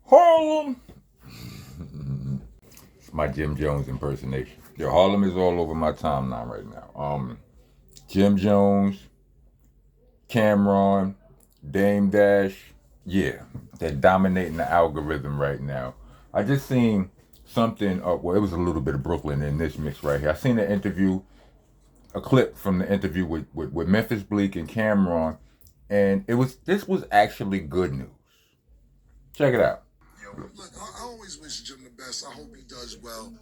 Harlem. It's my Jim Jones impersonation. Yo, Harlem is all over my timeline right now. Jim Jones, CAMRON, Dame Dash. Yeah, they're dominating the algorithm right now. I just seen something, well, it was a little bit of Brooklyn in this mix right here. I seen an interview, a clip from the interview with Memphis Bleak and CAMRON, and this was actually good news. Check it out. Look, I always wish Jim the best. I hope he does well.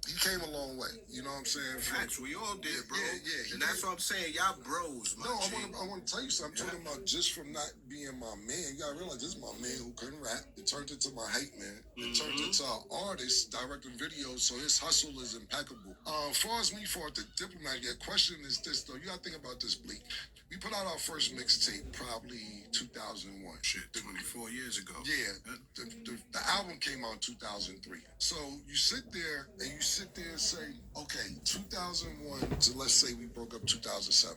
He came a long way. You know what I'm saying? Facts, we all did, bro. Yeah. And that's what I'm saying. Y'all bros, my G. I want to tell you something. I'm talking about just from not being my man. You gotta realize this is my man who couldn't rap. It turned into my hype man. It turned into an artist directing videos, so his hustle is impeccable. As far as me for the Diplomat, your question is this though. You gotta think about this, Bleak. We put out our first mixtape probably 2001. Shit, 24 years ago. Yeah, the album came out in 2003. So you sit there and say, okay, 2001 to let's say we broke up 2007.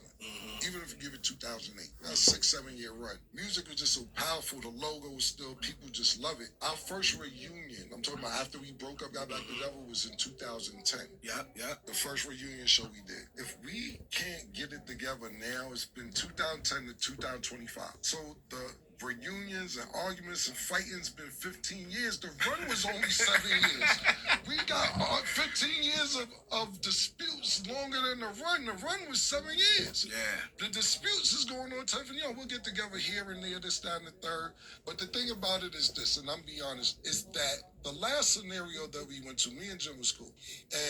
Even if you give it 2008, that's a 6-7 year run. Music was just so powerful. The logo was still, people just love it. Our first reunion, I'm talking about after we broke up, got back together, was in 2010. Yeah. The first reunion show we did. If we can't get it together now, it's been 2010 to 2025. So the reunions and arguments and fighting's been 15 years. The run was only 7 years. We got 15 years of disputes longer than the run. The run was 7 years. Yeah. The disputes is going on 10 years. We'll get together here and there, this, that, and the third. But the thing about it is this, and I'm be honest, is that the last scenario that we went to, me and Jim was cool.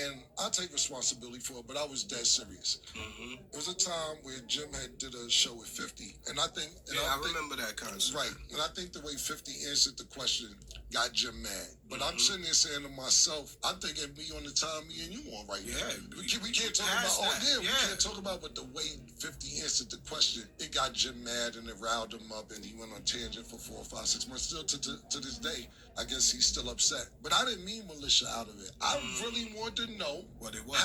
And I take responsibility for it, but I was dead serious. It was a time where Jim had did a show with 50. And I think... I remember that concept. Right. And I think the way 50 answered the question got Jim mad. But I'm sitting there saying to myself, I'm thinking me on the time me and you on right now. We can't talk about... we can't talk about, but the way 50 answered the question, it got Jim mad and it riled him up and he went on tangent for 4 or 5, 6 months. Still to this day, I guess he's still upset. But I didn't mean militia out of it. I really want to know what it was.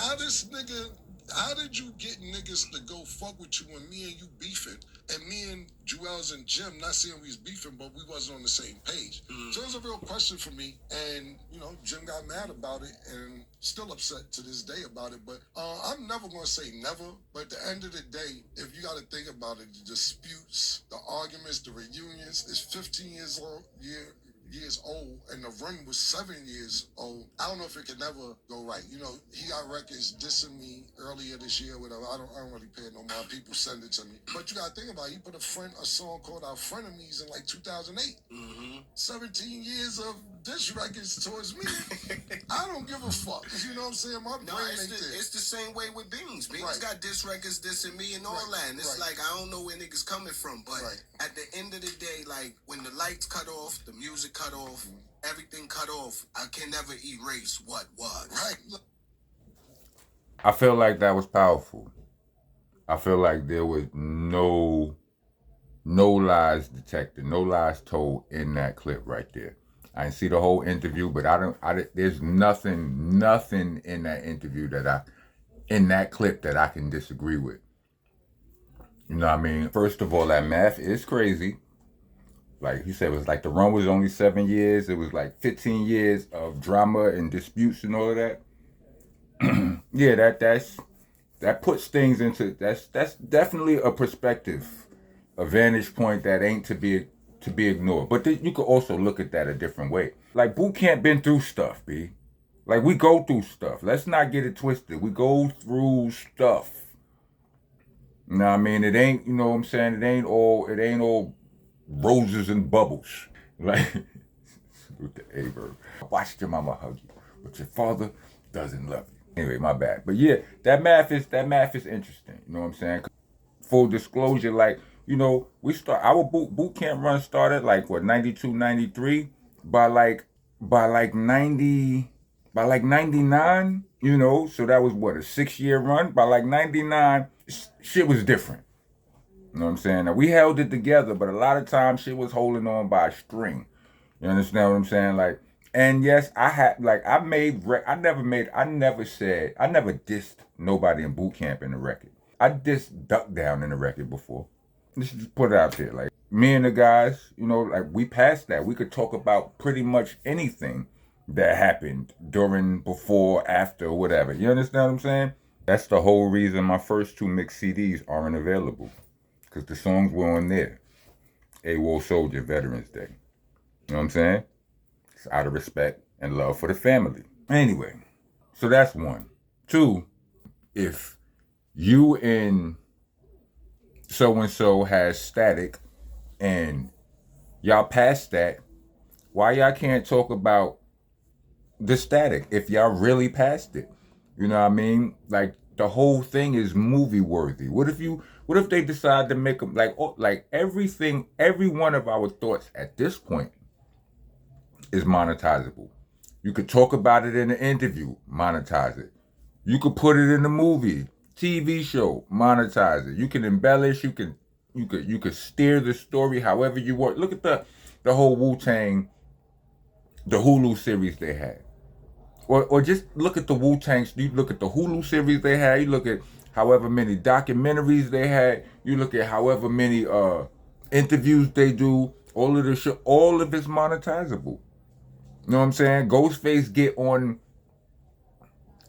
How did you get niggas to go fuck with you when me and you beefing? And me and Jewels and Jim, not saying we was beefing, but we wasn't on the same page. So it was a real question for me. And, Jim got mad about it and still upset to this day about it. But I'm never going to say never. But at the end of the day, if you got to think about it, the disputes, the arguments, the reunions, it's 15 years old, and the run was 7 years old. I don't know if it could never go right. He got records dissing me earlier this year, whatever. I don't really pay no mind. People send it to me. But you gotta think about it. He put a song called Our Frenemies in like 2008. 17 years of diss records towards me. I don't give a fuck. You know what I'm saying? My brain ain't there. It's the same way with Beans. Beans Right. got diss records dissing me and all that. And it's like, I don't know where niggas coming from. But at the end of the day, like, when the lights cut off, the music cut off, everything cut off, I can never erase what was. Right. I feel like that was powerful. I feel like there was no lies detected, no lies told in that clip right there. I didn't see the whole interview, but there's nothing in that interview in that clip that I can disagree with. You know what I mean? First of all, that math is crazy. Like he said, it was like the run was only 7 years. It was like 15 years of drama and disputes and all of that. Yeah, that puts things into, that's definitely a perspective, a vantage point that ain't to be ignored. But you could also look at that a different way. Like boot camp been through stuff, B. Like we go through stuff. Let's not get it twisted. We go through stuff. You know what I mean? It ain't, you know what I'm saying? It ain't all roses and bubbles. Like with the A-verb. Watch your mama hug you, but your father doesn't love you. Anyway, my bad. But yeah, that math is interesting. You know what I'm saying? Full disclosure, like, our boot camp run started like 92, 93. By like 99, so that was a 6-year run. By like 99, shit was different. You know what I'm saying? Now we held it together, but a lot of times shit was holding on by a string. You understand what I'm saying? Like, and yes, I never dissed nobody in boot camp in the record. I dissed Duck Down in the record before. Let's just put it out there, like. me and the guys, you know, like we passed that. We could talk about pretty much anything that happened during, before, after, whatever. You understand what I'm saying? That's the whole reason my first two mixed CDs aren't available. Because the songs were on there. AWOL Soldier Veterans Day. You know what I'm saying? It's out of respect and love for the family. Anyway, so that's one. Two, if you and so and so has static and y'all past that, why y'all can't talk about the static if y'all really past it? You know what I mean? Like the whole thing is movie worthy. What if they decide to make them like everything, every one of our thoughts at this point is monetizable. You could talk about it in an interview, monetize it. You could put it in a movie, TV show, monetize it. You can embellish, you could steer the story however you want. Look at the whole Wu-Tang, the Hulu series they had. Or just look at the Wu-Tang, you look at the Hulu series they had, you look at however many documentaries they had, you look at however many interviews they do, all of the show, all of it's monetizable. You know what I'm saying? Ghostface get on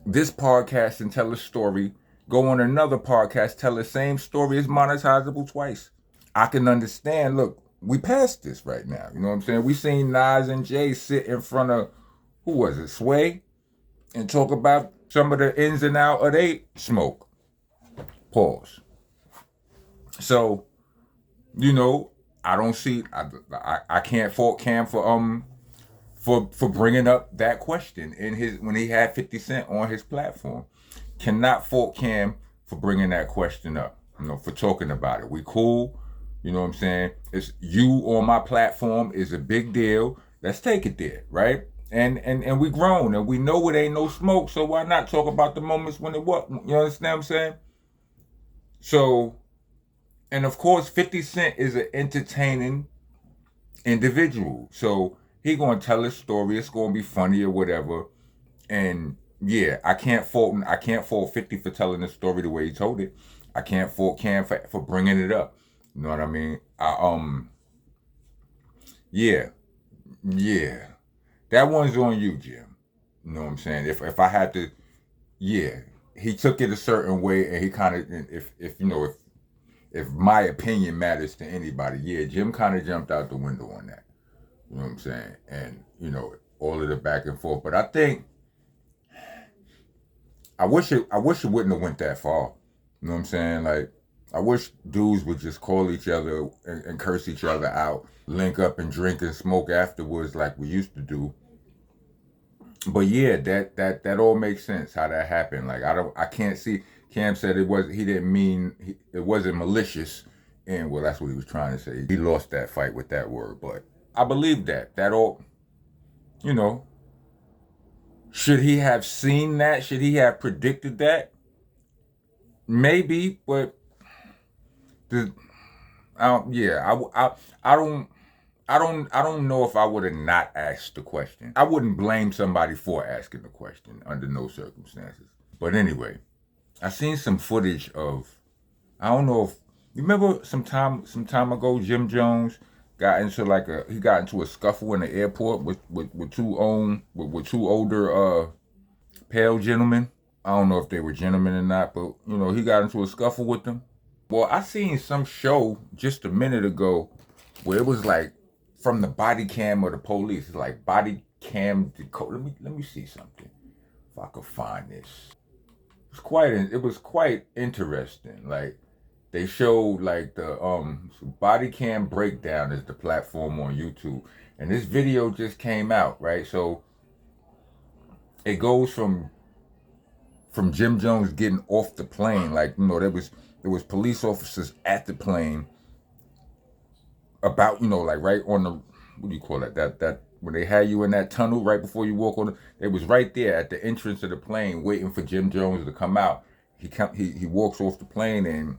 this podcast and tell a story, go on another podcast, tell the same story, is monetizable twice. I can understand, look, we passed this right now. You know what I'm saying? We seen Nas and Jay sit in front of, who was it, Sway? And talk about some of the ins and outs of they smoke. Pause. So, you know, I don't see, I can't fault Cam for bringing up that question in his, when he had 50 Cent on his platform. Cannot fault Cam for bringing that question up, you know, for talking about it. We cool, you know what I'm saying? It's you on my platform is a big deal. Let's take it there, right? And we grown and we know it ain't no smoke, so why not talk about the moments when it was? You understand what I'm saying? So, and of course, 50 Cent is an entertaining individual. So he gonna tell his story. It's gonna be funny or whatever. And yeah, I can't fault 50 for telling the story the way he told it. I can't fault Cam for bringing it up. You know what I mean? Yeah, yeah. That one's on you, Jim. You know what I'm saying? If I had to, yeah, he took it a certain way, and he kind of, if you know, if my opinion matters to anybody, yeah, Jim kind of jumped out the window on that. You know what I'm saying? And you know, all of the back and forth. But I think I wish it wouldn't have went that far. You know what I'm saying? Like, I wish dudes would just call each other and curse each other out, link up and drink and smoke afterwards like we used to do. But yeah, that all makes sense how that happened. Like I can't see. Cam said he didn't mean, it wasn't malicious, and well, that's what he was trying to say. He lost that fight with that word, but I believe that all, you know. Should he have seen that? Should he have predicted that? Maybe, but the I don't know if I would have not asked the question. I wouldn't blame somebody for asking the question under no circumstances. But anyway, I seen some footage of, I don't know if you remember some time ago, Jim Jones got into a scuffle in the airport with two older pale gentlemen. I don't know if they were gentlemen or not, but you know, he got into a scuffle with them. Well, I seen some show just a minute ago where it was like from the body cam of the police. It's like body cam decode. Let me see something if I could find this. It was quite interesting. Like they showed like the body cam breakdown is the platform on YouTube, and this video just came out, right? So it goes from Jim Jones getting off the plane, like, you know, there was police officers at the plane about, you know, like right on the, what do you call it, that when they had you in that tunnel right before you walk on it was right there at the entrance of the plane waiting for Jim Jones to come out. He walks off the plane, and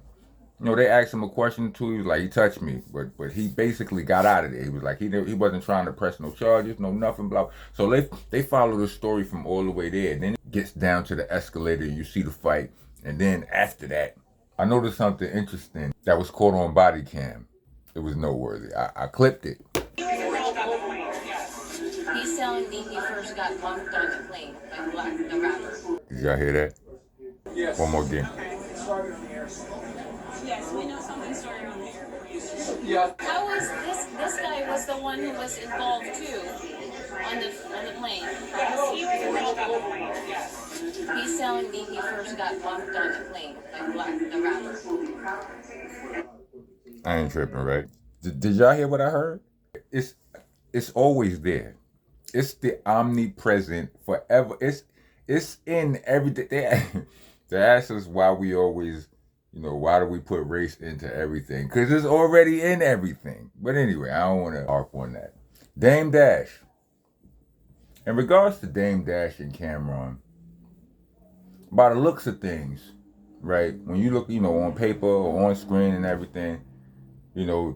you know, they asked him a question too. He was like, he touched me, but he basically got out of there. He was like, he wasn't trying to press no charges, no nothing, blah. So they follow the story from all the way there. And then it gets down to the escalator, you see the fight, and then after that, I noticed something interesting that was caught on body cam. It was noteworthy. I clipped it. He's telling me he first got bumped on the plane by Black, the rapper. Did y'all hear that? Yes. One more again. Started on the air. Yes, we know something started on the air. Yeah. How was this guy was the one who was involved too on the plane? Yes, he was involved on the plane, yes. He's telling me he first got bumped on the plane by Black, the rapper. I ain't tripping, right? Did y'all hear what I heard? It's always there. It's the omnipresent forever. It's in everything. They ask us why we always, why do we put race into everything? Because it's already in everything. But anyway, I don't want to harp on that. Dame Dash. In regards to Dame Dash and CAMRON, by the looks of things, right? When you look, on paper or on screen and everything,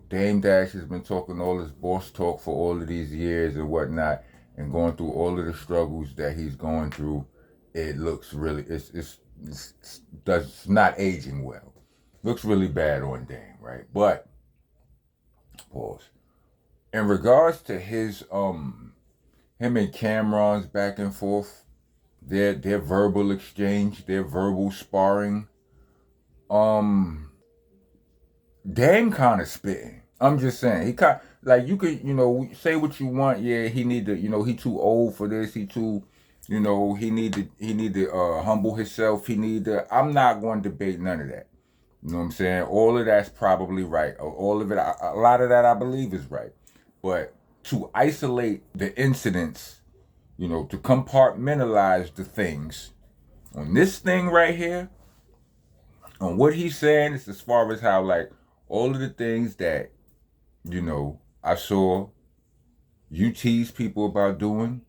Dame Dash has been talking all this boss talk for all of these years and whatnot, and going through all of the struggles that he's going through. It looks really, it's not aging well. Looks really bad on Dame, right? But pause. In regards to his him and CAMRON's back and forth, their verbal exchange, their verbal sparring, Dame kind of spitting. I'm just saying, he kind like, you could, say what you want. Yeah, he need to, he too old for this. He too, he need to humble himself. I'm not going to debate none of that. You know what I'm saying? All of that's probably right. All of it, a lot of that I believe is right. But to isolate the incidents, to compartmentalize the things on this thing right here, on what he's saying, is as far as how, like, all of the things that, I saw you tease people about doing,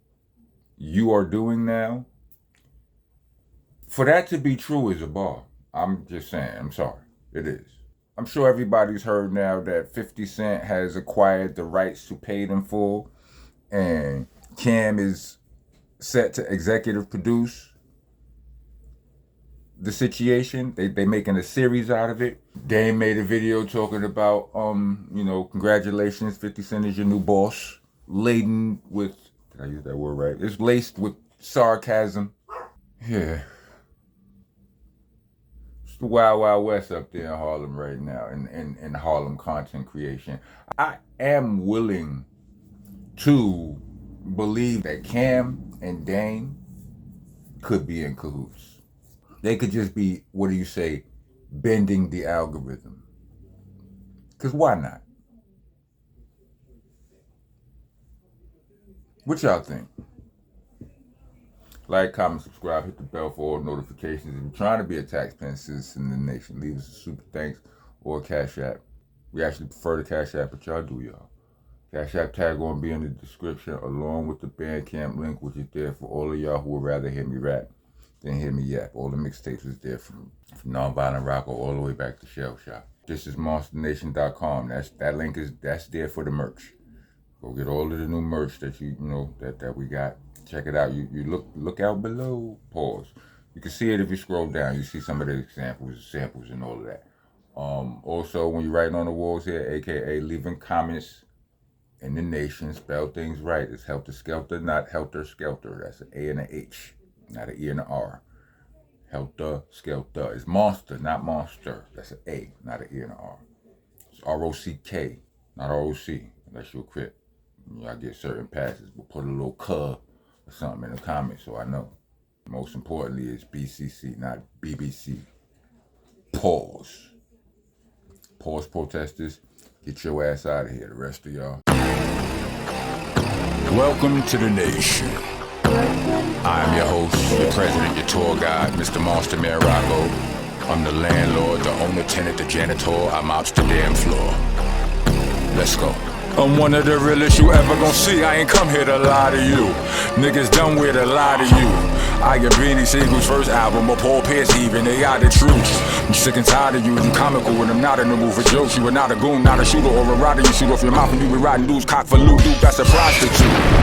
you are doing now. For that to be true is a bar. I'm just saying, I'm sorry. It is. I'm sure everybody's heard now that 50 Cent has acquired the rights to Paid in Full, and Cam is set to executive produce the situation. They making a series out of it. Dame made a video talking about, congratulations, 50 Cent is your new boss. Laden with, did I use that word right? It's laced with sarcasm. Yeah. It's the Wild Wild West up there in Harlem right now, in Harlem content creation. I am willing to believe that Cam and Dame could be in cahoots. They could just be, bending the algorithm. Because why not? What y'all think? Like, comment, subscribe, hit the bell for all notifications. If you're trying to be a taxpaying citizen in the nation, leave us a super thanks or a Cash App. We actually prefer the Cash App, but y'all do, y'all. Cash App tag going to be in the description, along with the Bandcamp link, which is there for all of y'all who would rather hear me rap than hear me yap. All the mixtapes is there from Nonviolent Rocker all the way back to Shell Shop. Itsmonstanation.com. That link that's there for the merch. Go get all of the new merch that that we got. Check it out. You look out below. Pause. You can see it if you scroll down. You see some of the examples, samples, and all of that. Also, when you're writing on the walls here, aka leaving comments in the nation, spell things right. It's Helter Skelter, not Helter Skelter. That's an A and an H, not an E and an R. Helter Skelter. It's monster, not monster. That's an A, not an E and an R. It's R-O-C-K, not R-O-C, unless you're a Crip. I get certain passes, but put a little cuh or something in the comments so I know. Most importantly, it's BCC, not BBC. Pause. Pause, protesters. Get your ass out of here, the rest of y'all. Welcome to the nation. I'm your host, your president, your tour guide, Mr. Monster Man Rocco. I'm the landlord, the owner, tenant, the janitor. I'm ops the damn floor. Let's go. I'm one of the realest you ever gon' see. I ain't come here to lie to you. Niggas done with a lie to you. I get Beanie Siegel's first album, or Paul Pierce even, they got the truth. I'm sick and tired of you comical when I'm not in the mood for jokes. You are not a goon, not a shooter or a rider. You shoot off your mouth and you be riding dudes, cock for loot, dude, that's a prostitute.